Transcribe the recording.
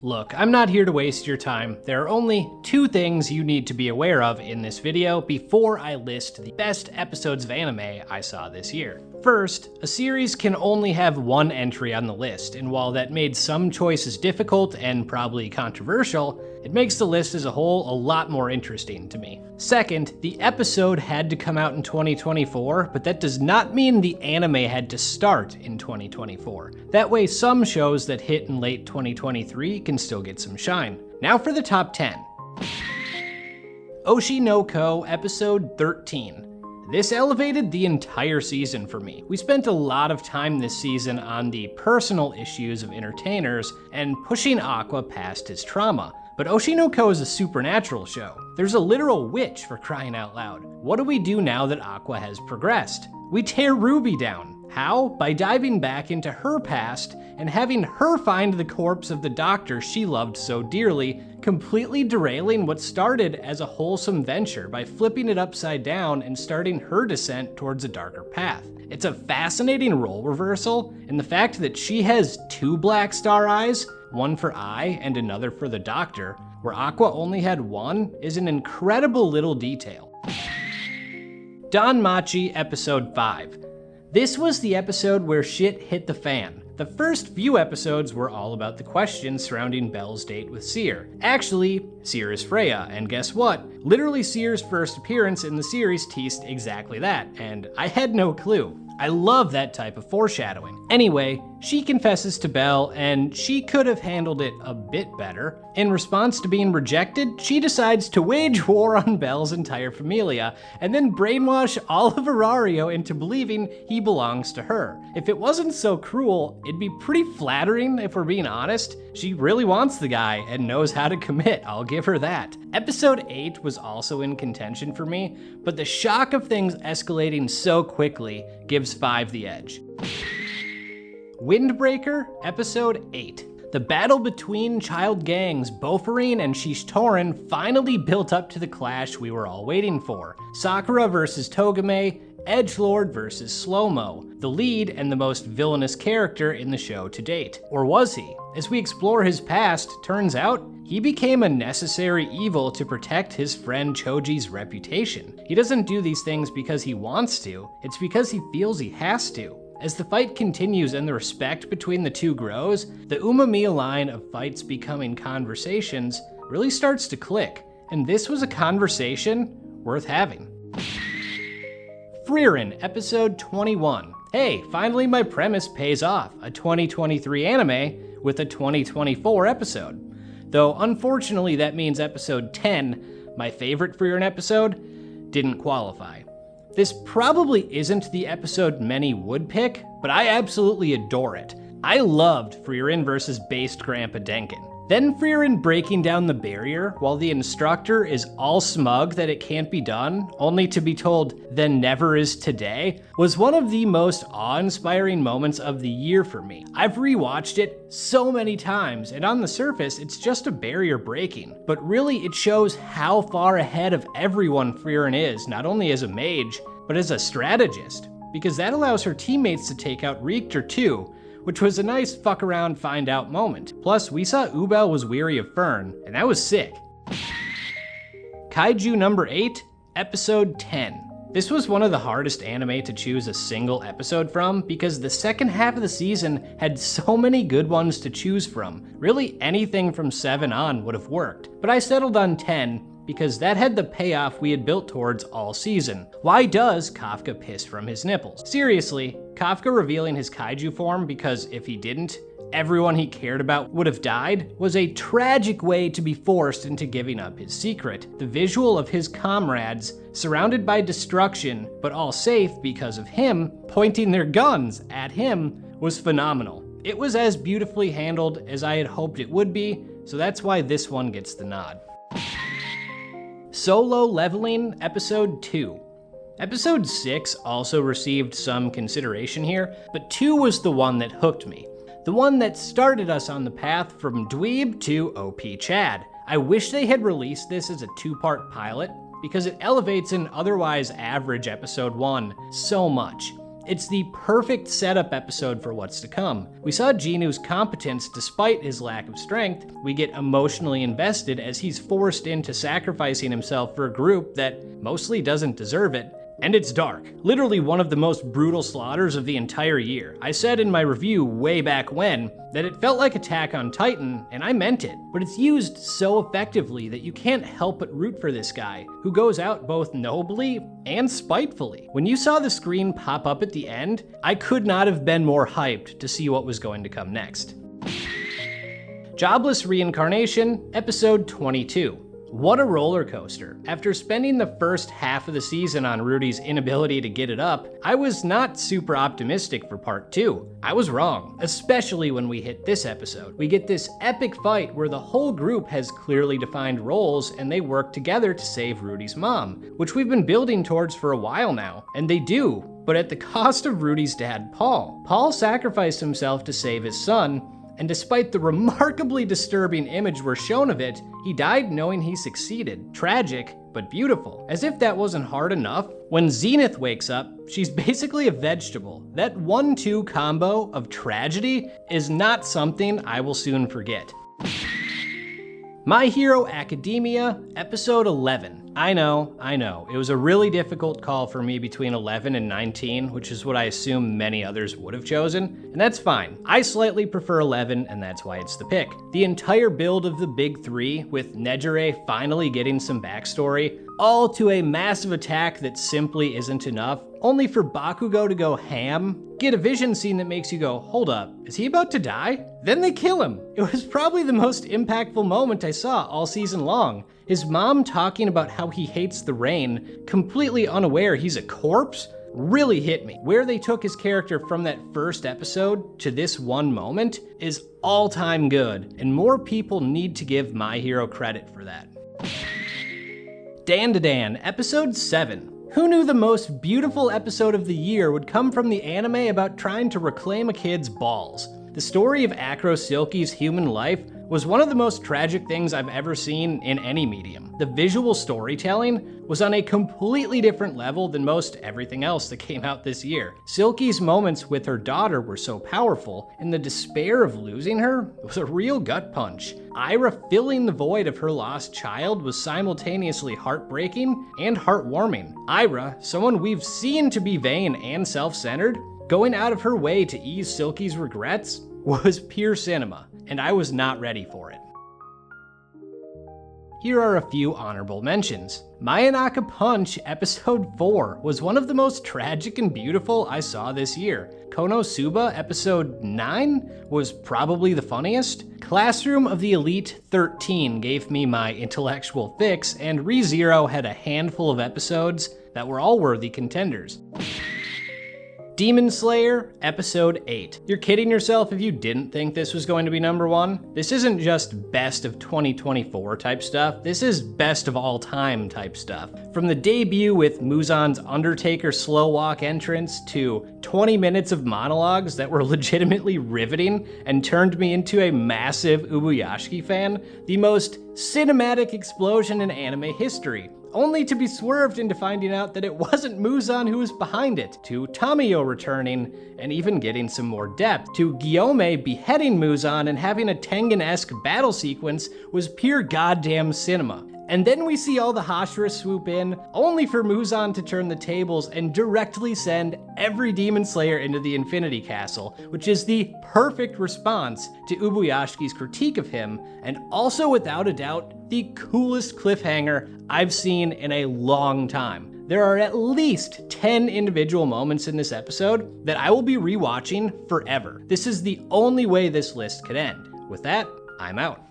Look, I'm not here to waste your time. There are only two things you need to be aware of in this video before I list the best episodes of anime I saw this year. First, a series can only have one entry on the list, and while that made some choices difficult and probably controversial, it makes the list as a whole a lot more interesting to me. Second, the episode had to come out in 2024, but that does not mean the anime had to start in 2024. That way, some shows that hit in late 2023 can still get some shine. Now for the top 10. Oshi no Ko, episode 13. This elevated the entire season for me. We spent a lot of time this season on the personal issues of entertainers and pushing Aqua past his trauma. But Oshi no Ko is a supernatural show. There's a literal witch, for crying out loud. What do we do now that Aqua has progressed? We tear Ruby down. How? By diving back into her past and having her find the corpse of the doctor she loved so dearly, completely derailing what started as a wholesome venture by flipping it upside down and starting her descent towards a darker path. It's a fascinating role reversal, and the fact that she has two black star eyes, one for Ai and another for the doctor, where Aqua only had one, is an incredible little detail. Danmachi, episode 5. This was the episode where shit hit the fan. The first few episodes were all about the questions surrounding Belle's date with Seer. Actually, Seer is Freya, and guess what? Literally Seer's first appearance in the series teased exactly that, and I had no clue. I love that type of foreshadowing. Anyway, she confesses to Belle, and she could have handled it a bit better. In response to being rejected, she decides to wage war on Belle's entire familia, and then brainwash all of Arario into believing he belongs to her. If it wasn't so cruel, it'd be pretty flattering if we're being honest. She really wants the guy and knows how to commit, I'll give her that. Episode 8 was also in contention for me, but the shock of things escalating so quickly gives 5 the edge. Windbreaker, episode 8. The battle between child gangs Bofurine and Shishtorin finally built up to the clash we were all waiting for. Sakura versus Togame, Edgelord versus Slow-Mo, the lead and the most villainous character in the show to date. Or was he? As we explore his past, turns out he became a necessary evil to protect his friend Choji's reputation. He doesn't do these things because he wants to, it's because he feels he has to. As the fight continues and the respect between the two grows, the Umamiya line of fights becoming conversations really starts to click, and this was a conversation worth having. Frieren, episode 21. Hey, finally my premise pays off, a 2023 anime with a 2024 episode. Though unfortunately that means episode 10, my favorite Frieren episode, didn't qualify. This probably isn't the episode many would pick, but I absolutely adore it. I loved Frieren versus Based Grandpa Denkin. Then Frieren breaking down the barrier while the instructor is all smug that it can't be done, only to be told, then never is today, was one of the most awe-inspiring moments of the year for me. I've rewatched it so many times, and on the surface, it's just a barrier breaking. But really, it shows how far ahead of everyone Frieren is, not only as a mage, but as a strategist, because that allows her teammates to take out Richter too, which was a nice fuck around find out moment. Plus, we saw Ubel was weary of Fern, and that was sick. Kaiju number 8, episode 10. This was one of the hardest anime to choose a single episode from because the second half of the season had so many good ones to choose from. Really anything from 7 on would have worked, but I settled on 10 because that had the payoff we had built towards all season. Why does Kafka piss from his nipples? Seriously, Kafka revealing his kaiju form because if he didn't, everyone he cared about would have died, was a tragic way to be forced into giving up his secret. The visual of his comrades, surrounded by destruction, but all safe because of him, pointing their guns at him, was phenomenal. It was as beautifully handled as I had hoped it would be, so that's why this one gets the nod. Solo Leveling, episode 2. Episode 6 also received some consideration here, but 2 was the one that hooked me. The one that started us on the path from dweeb to OP Chad. I wish they had released this as a 2-part pilot, because it elevates an otherwise average episode 1 so much. It's the perfect setup episode for what's to come. We saw Jinu's competence despite his lack of strength. We get emotionally invested as he's forced into sacrificing himself for a group that mostly doesn't deserve it. And it's dark. Literally one of the most brutal slaughters of the entire year. I said in my review way back when that it felt like Attack on Titan, and I meant it. But it's used so effectively that you can't help but root for this guy, who goes out both nobly and spitefully. When you saw the screen pop up at the end, I could not have been more hyped to see what was going to come next. Jobless Reincarnation, Episode 22. What a roller coaster. After spending the first half of the season on Rudy's inability to get it up, I was not super optimistic for part 2. I was wrong, especially when we hit this episode. We get this epic fight where the whole group has clearly defined roles and they work together to save Rudy's mom, which we've been building towards for a while now, and they do, but at the cost of Rudy's dad, Paul. Paul sacrificed himself to save his son, and despite the remarkably disturbing image we're shown of it, he died knowing he succeeded. Tragic, but beautiful. As if that wasn't hard enough, when Zenith wakes up, she's basically a vegetable. That 1-2 combo of tragedy is not something I will soon forget. My Hero Academia, Episode 11. I know. It was a really difficult call for me between 11 and 19, which is what I assume many others would have chosen, and that's fine. I slightly prefer 11, and that's why it's the pick. The entire build of the Big Three, with Nejire finally getting some backstory, all to a massive attack that simply isn't enough, only for Bakugo to go ham, get a vision scene that makes you go, hold up, is he about to die? Then they kill him. It was probably the most impactful moment I saw all season long. His mom talking about how he hates the rain, completely unaware he's a corpse, really hit me. Where they took his character from that first episode to this one moment is all-time good, and more people need to give My Hero credit for that. Dan to Dan, Episode 7. Who knew the most beautiful episode of the year would come from the anime about trying to reclaim a kid's balls? The story of Acro Silky's human life was one of the most tragic things I've ever seen in any medium. The visual storytelling was on a completely different level than most everything else that came out this year. Silky's moments with her daughter were so powerful, and the despair of losing her was a real gut punch. Ira filling the void of her lost child was simultaneously heartbreaking and heartwarming. Ira, someone we've seen to be vain and self-centered, going out of her way to ease Silky's regrets was pure cinema, and I was not ready for it. Here are a few honorable mentions. Mayanaka Punch Episode 4 was one of the most tragic and beautiful I saw this year. Konosuba Episode 9 was probably the funniest. Classroom of the Elite 13 gave me my intellectual fix, and ReZero had a handful of episodes that were all worthy contenders. Demon Slayer, Episode 8. You're kidding yourself if you didn't think this was going to be number 1. This isn't just best of 2024 type stuff, this is best of all time type stuff. From the debut with Muzan's Undertaker slow walk entrance to 20 minutes of monologues that were legitimately riveting and turned me into a massive Ubuyashiki fan, the most cinematic explosion in anime history, only to be swerved into finding out that it wasn't Muzan who was behind it, to Tamiyo returning and even getting some more depth, to Guillaume beheading Muzan and having a Tengen-esque battle sequence was pure goddamn cinema. And then we see all the Hashira swoop in, only for Muzan to turn the tables and directly send every Demon Slayer into the Infinity Castle, which is the perfect response to Ubuyashiki's critique of him, and also without a doubt, the coolest cliffhanger I've seen in a long time. There are at least 10 individual moments in this episode that I will be rewatching forever. This is the only way this list could end. With that, I'm out.